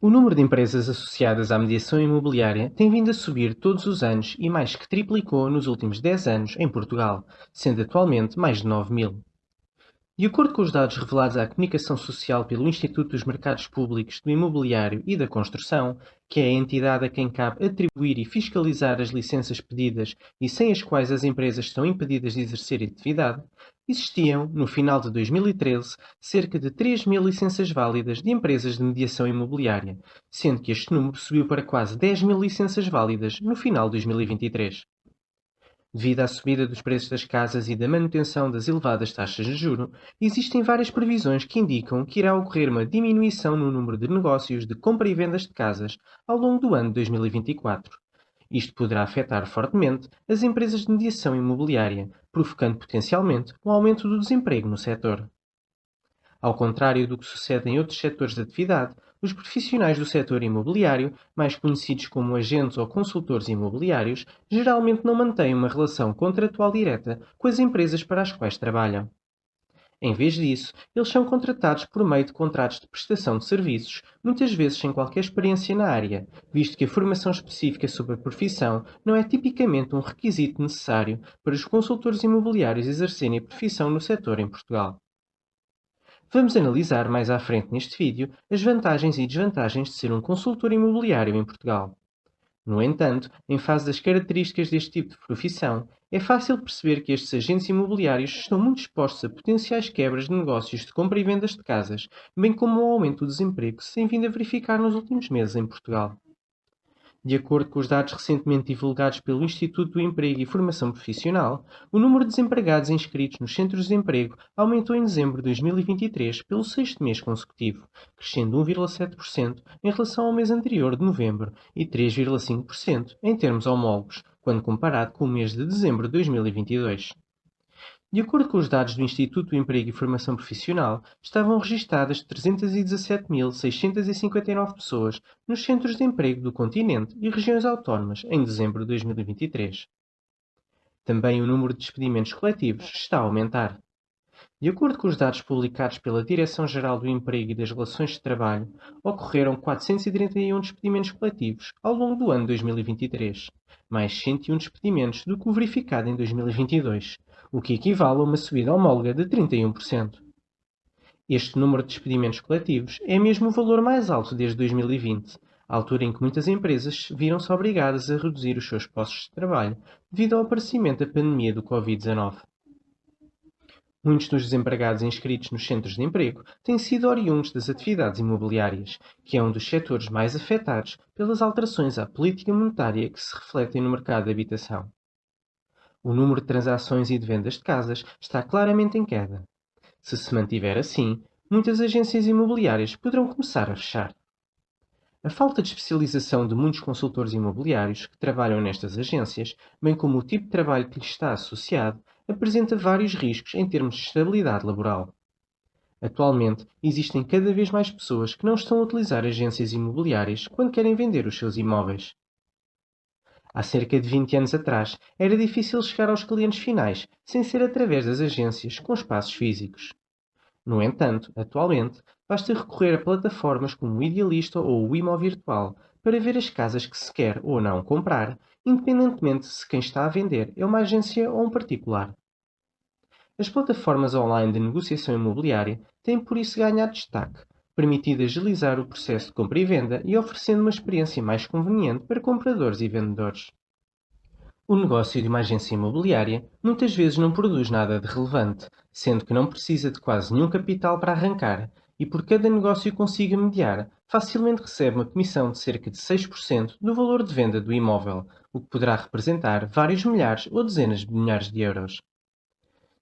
O número de empresas associadas à mediação imobiliária tem vindo a subir todos os anos e mais que triplicou nos últimos 10 anos em Portugal, sendo atualmente mais de 9.000. De acordo com os dados revelados à comunicação social pelo Instituto dos Mercados Públicos do Imobiliário e da Construção, que é a entidade a quem cabe atribuir e fiscalizar as licenças pedidas e sem as quais as empresas são impedidas de exercer atividade, existiam, no final de 2013, cerca de 3.000 licenças válidas de empresas de mediação imobiliária, sendo que este número subiu para quase 10.000 licenças válidas no final de 2023. Devido à subida dos preços das casas e da manutenção das elevadas taxas de juros, existem várias previsões que indicam que irá ocorrer uma diminuição no número de negócios de compra e vendas de casas ao longo do ano de 2024. Isto poderá afetar fortemente as empresas de mediação imobiliária, provocando potencialmente um aumento do desemprego no setor. Ao contrário do que sucede em outros setores de atividade, os profissionais do setor imobiliário, mais conhecidos como agentes ou consultores imobiliários, geralmente não mantêm uma relação contratual direta com as empresas para as quais trabalham. Em vez disso, eles são contratados por meio de contratos de prestação de serviços, muitas vezes sem qualquer experiência na área, visto que a formação específica sobre a profissão não é tipicamente um requisito necessário para os consultores imobiliários exercerem a profissão no setor em Portugal. Vamos analisar mais à frente neste vídeo as vantagens e desvantagens de ser um consultor imobiliário em Portugal. No entanto, em face das características deste tipo de profissão, é fácil perceber que estes agentes imobiliários estão muito expostos a potenciais quebras de negócios de compra e vendas de casas, bem como ao aumento do desemprego que se tem vindo a verificar nos últimos meses em Portugal. De acordo com os dados recentemente divulgados pelo Instituto do Emprego e Formação Profissional, o número de desempregados inscritos nos centros de emprego aumentou em dezembro de 2023 pelo sexto mês consecutivo, crescendo 1,7% em relação ao mês anterior de novembro e 3,5% em termos homólogos, quando comparado com o mês de dezembro de 2022. De acordo com os dados do Instituto do Emprego e Formação Profissional, estavam registadas 317.659 pessoas nos centros de emprego do continente e regiões autónomas em dezembro de 2023. Também o número de despedimentos coletivos está a aumentar. De acordo com os dados publicados pela Direção-Geral do Emprego e das Relações de Trabalho, ocorreram 431 despedimentos coletivos ao longo do ano 2023, mais 101 despedimentos do que o verificado em 2022, o que equivale a uma subida homóloga de 31%. Este número de despedimentos coletivos é mesmo o valor mais alto desde 2020, a altura em que muitas empresas viram-se obrigadas a reduzir os seus postos de trabalho devido ao aparecimento da pandemia do Covid-19. Muitos dos desempregados inscritos nos centros de emprego têm sido oriundos das atividades imobiliárias, que é um dos setores mais afetados pelas alterações à política monetária que se refletem no mercado de habitação. O número de transações e de vendas de casas está claramente em queda. Se se mantiver assim, muitas agências imobiliárias poderão começar a fechar. A falta de especialização de muitos consultores imobiliários que trabalham nestas agências, bem como o tipo de trabalho que lhes está associado, apresenta vários riscos em termos de estabilidade laboral. Atualmente, existem cada vez mais pessoas que não estão a utilizar agências imobiliárias quando querem vender os seus imóveis. Há cerca de 20 anos atrás, era difícil chegar aos clientes finais sem ser através das agências com espaços físicos. No entanto, atualmente, basta recorrer a plataformas como o Idealista ou o Imovirtual para ver as casas que se quer ou não comprar, independentemente se quem está a vender é uma agência ou um particular. As plataformas online de negociação imobiliária têm por isso ganhado destaque, permitindo agilizar o processo de compra e venda e oferecendo uma experiência mais conveniente para compradores e vendedores. O negócio de uma agência imobiliária muitas vezes não produz nada de relevante, sendo que não precisa de quase nenhum capital para arrancar e por cada negócio que consiga mediar, facilmente recebe uma comissão de cerca de 6% do valor de venda do imóvel, o que poderá representar vários milhares ou dezenas de milhares de euros.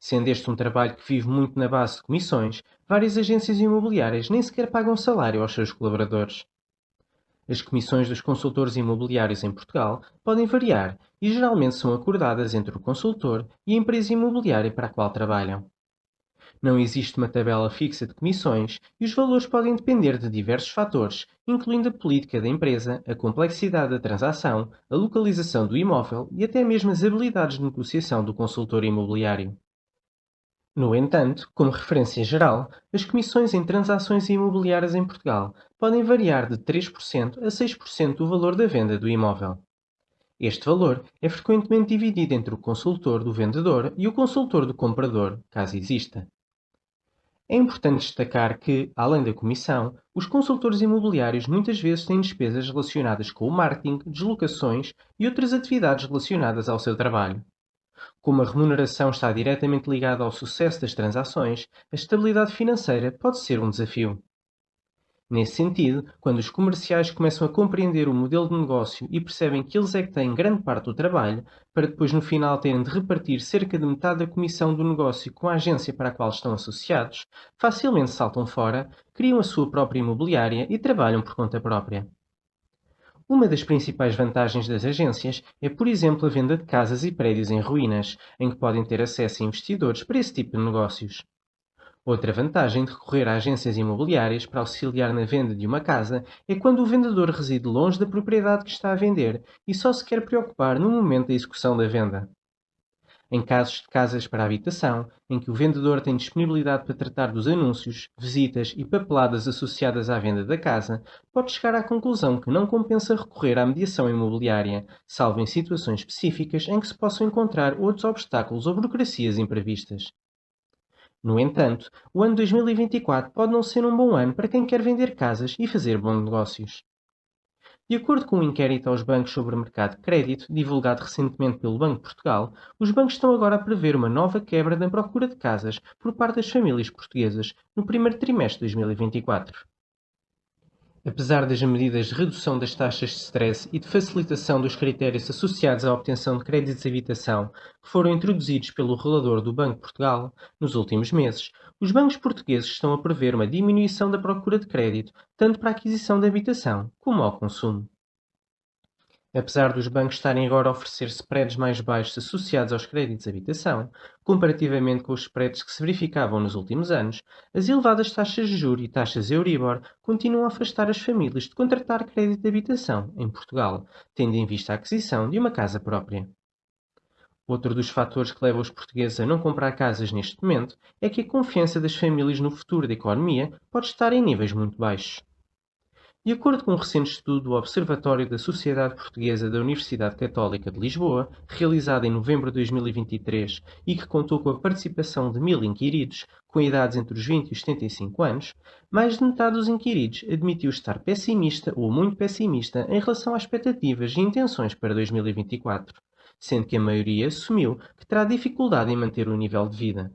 Sendo este um trabalho que vive muito na base de comissões, várias agências imobiliárias nem sequer pagam salário aos seus colaboradores. As comissões dos consultores imobiliários em Portugal podem variar e geralmente são acordadas entre o consultor e a empresa imobiliária para a qual trabalham. Não existe uma tabela fixa de comissões e os valores podem depender de diversos fatores, incluindo a política da empresa, a complexidade da transação, a localização do imóvel e até mesmo as habilidades de negociação do consultor imobiliário. No entanto, como referência geral, as comissões em transações imobiliárias em Portugal podem variar de 3% a 6% do valor da venda do imóvel. Este valor é frequentemente dividido entre o consultor do vendedor e o consultor do comprador, caso exista. É importante destacar que, além da comissão, os consultores imobiliários muitas vezes têm despesas relacionadas com o marketing, deslocações e outras atividades relacionadas ao seu trabalho. Como a remuneração está diretamente ligada ao sucesso das transações, a estabilidade financeira pode ser um desafio. Nesse sentido, quando os comerciais começam a compreender o modelo de negócio e percebem que eles é que têm grande parte do trabalho, para depois no final terem de repartir cerca de metade da comissão do negócio com a agência para a qual estão associados, facilmente saltam fora, criam a sua própria imobiliária e trabalham por conta própria. Uma das principais vantagens das agências é, por exemplo, a venda de casas e prédios em ruínas, em que podem ter acesso a investidores para esse tipo de negócios. Outra vantagem de recorrer a agências imobiliárias para auxiliar na venda de uma casa é quando o vendedor reside longe da propriedade que está a vender e só se quer preocupar no momento da execução da venda. Em casos de casas para habitação, em que o vendedor tem disponibilidade para tratar dos anúncios, visitas e papeladas associadas à venda da casa, pode chegar à conclusão que não compensa recorrer à mediação imobiliária, salvo em situações específicas em que se possam encontrar outros obstáculos ou burocracias imprevistas. No entanto, o ano 2024 pode não ser um bom ano para quem quer vender casas e fazer bons negócios. De acordo com um inquérito aos bancos sobre o mercado de crédito, divulgado recentemente pelo Banco de Portugal, os bancos estão agora a prever uma nova quebra na procura de casas por parte das famílias portuguesas no primeiro trimestre de 2024. Apesar das medidas de redução das taxas de stress e de facilitação dos critérios associados à obtenção de créditos de habitação que foram introduzidos pelo relador do Banco de Portugal nos últimos meses, os bancos portugueses estão a prever uma diminuição da procura de crédito, tanto para a aquisição de habitação como ao consumo. Apesar dos bancos estarem agora a oferecer spreads mais baixos associados aos créditos de habitação, comparativamente com os spreads que se verificavam nos últimos anos, as elevadas taxas de juros e taxas Euribor continuam a afastar as famílias de contratar crédito de habitação em Portugal, tendo em vista a aquisição de uma casa própria. Outro dos fatores que leva os portugueses a não comprar casas neste momento é que a confiança das famílias no futuro da economia pode estar em níveis muito baixos. De acordo com um recente estudo do Observatório da Sociedade Portuguesa da Universidade Católica de Lisboa, realizado em novembro de 2023 e que contou com a participação de 1000 inquiridos com idades entre os 20 e os 75 anos, mais de metade dos inquiridos admitiu estar pessimista ou muito pessimista em relação às expectativas e intenções para 2024, sendo que a maioria assumiu que terá dificuldade em manter o nível de vida.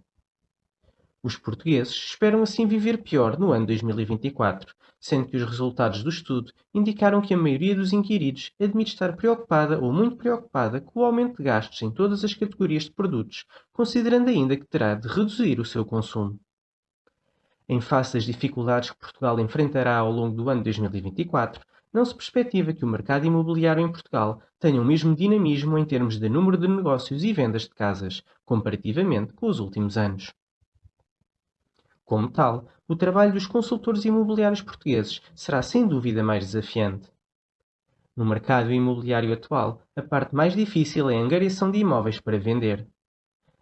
Os portugueses esperam assim viver pior no ano 2024, sendo que os resultados do estudo indicaram que a maioria dos inquiridos admite estar preocupada ou muito preocupada com o aumento de gastos em todas as categorias de produtos, considerando ainda que terá de reduzir o seu consumo. Em face das dificuldades que Portugal enfrentará ao longo do ano 2024, não se perspectiva que o mercado imobiliário em Portugal tenha o mesmo dinamismo em termos de número de negócios e vendas de casas, comparativamente com os últimos anos. Como tal, o trabalho dos consultores imobiliários portugueses será sem dúvida mais desafiante. No mercado imobiliário atual, a parte mais difícil é a angariação de imóveis para vender.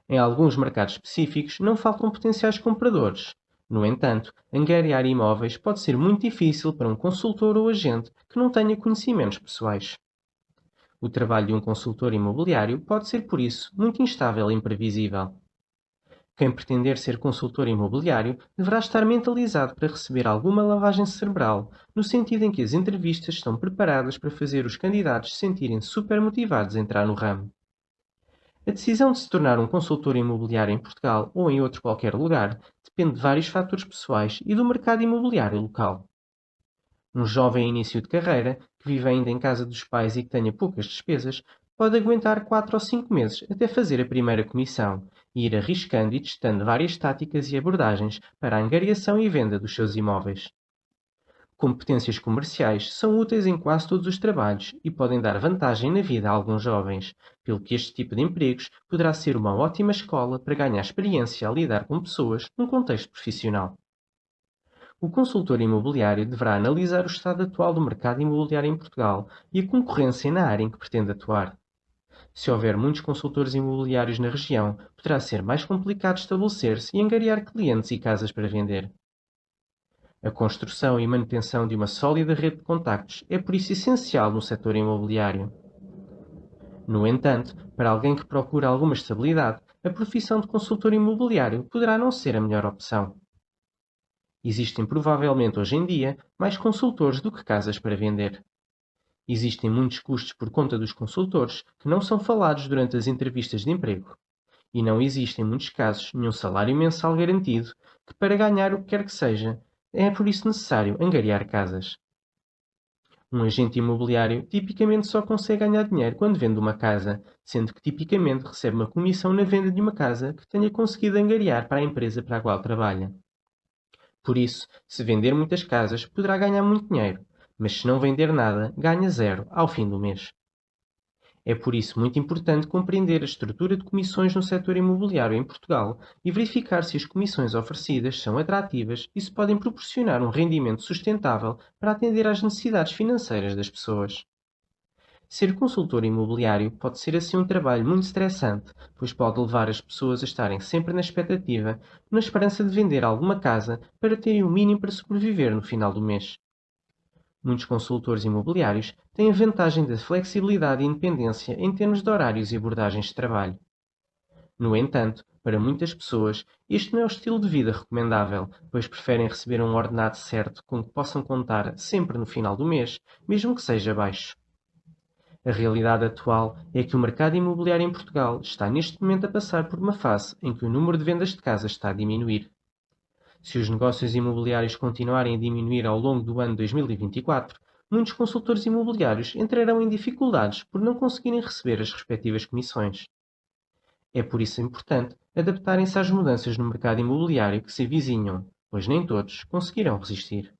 Em alguns mercados específicos, não faltam potenciais compradores. No entanto, angariar imóveis pode ser muito difícil para um consultor ou agente que não tenha conhecimentos pessoais. O trabalho de um consultor imobiliário pode ser, por isso, muito instável e imprevisível. Quem pretender ser consultor imobiliário deverá estar mentalizado para receber alguma lavagem cerebral, no sentido em que as entrevistas estão preparadas para fazer os candidatos se sentirem super motivados a entrar no ramo. A decisão de se tornar um consultor imobiliário em Portugal ou em outro qualquer lugar depende de vários fatores pessoais e do mercado imobiliário local. Um jovem em início de carreira, que vive ainda em casa dos pais e que tenha poucas despesas, pode aguentar 4 ou 5 meses até fazer a primeira comissão e ir arriscando e testando várias táticas e abordagens para a angariação e venda dos seus imóveis. Competências comerciais são úteis em quase todos os trabalhos e podem dar vantagem na vida a alguns jovens, pelo que este tipo de empregos poderá ser uma ótima escola para ganhar experiência a lidar com pessoas num contexto profissional. O consultor imobiliário deverá analisar o estado atual do mercado imobiliário em Portugal e a concorrência na área em que pretende atuar. Se houver muitos consultores imobiliários na região, poderá ser mais complicado estabelecer-se e angariar clientes e casas para vender. A construção e manutenção de uma sólida rede de contactos é por isso essencial no setor imobiliário. No entanto, para alguém que procura alguma estabilidade, a profissão de consultor imobiliário poderá não ser a melhor opção. Existem provavelmente hoje em dia mais consultores do que casas para vender. Existem muitos custos por conta dos consultores que não são falados durante as entrevistas de emprego. E não existe, em muitos casos, nenhum salário mensal garantido que, para ganhar o que quer que seja, é por isso necessário angariar casas. Um agente imobiliário tipicamente só consegue ganhar dinheiro quando vende uma casa, sendo que tipicamente recebe uma comissão na venda de uma casa que tenha conseguido angariar para a empresa para a qual trabalha. Por isso, se vender muitas casas, poderá ganhar muito dinheiro, mas se não vender nada, ganha zero ao fim do mês. É por isso muito importante compreender a estrutura de comissões no setor imobiliário em Portugal e verificar se as comissões oferecidas são atrativas e se podem proporcionar um rendimento sustentável para atender às necessidades financeiras das pessoas. Ser consultor imobiliário pode ser assim um trabalho muito estressante, pois pode levar as pessoas a estarem sempre na expectativa, na esperança de vender alguma casa para terem o mínimo para sobreviver no final do mês. Muitos consultores imobiliários têm a vantagem da flexibilidade e independência em termos de horários e abordagens de trabalho. No entanto, para muitas pessoas, este não é o estilo de vida recomendável, pois preferem receber um ordenado certo com que possam contar sempre no final do mês, mesmo que seja baixo. A realidade atual é que o mercado imobiliário em Portugal está neste momento a passar por uma fase em que o número de vendas de casas está a diminuir. Se os negócios imobiliários continuarem a diminuir ao longo do ano 2024, muitos consultores imobiliários entrarão em dificuldades por não conseguirem receber as respectivas comissões. É por isso importante adaptarem-se às mudanças no mercado imobiliário que se avizinham, pois nem todos conseguirão resistir.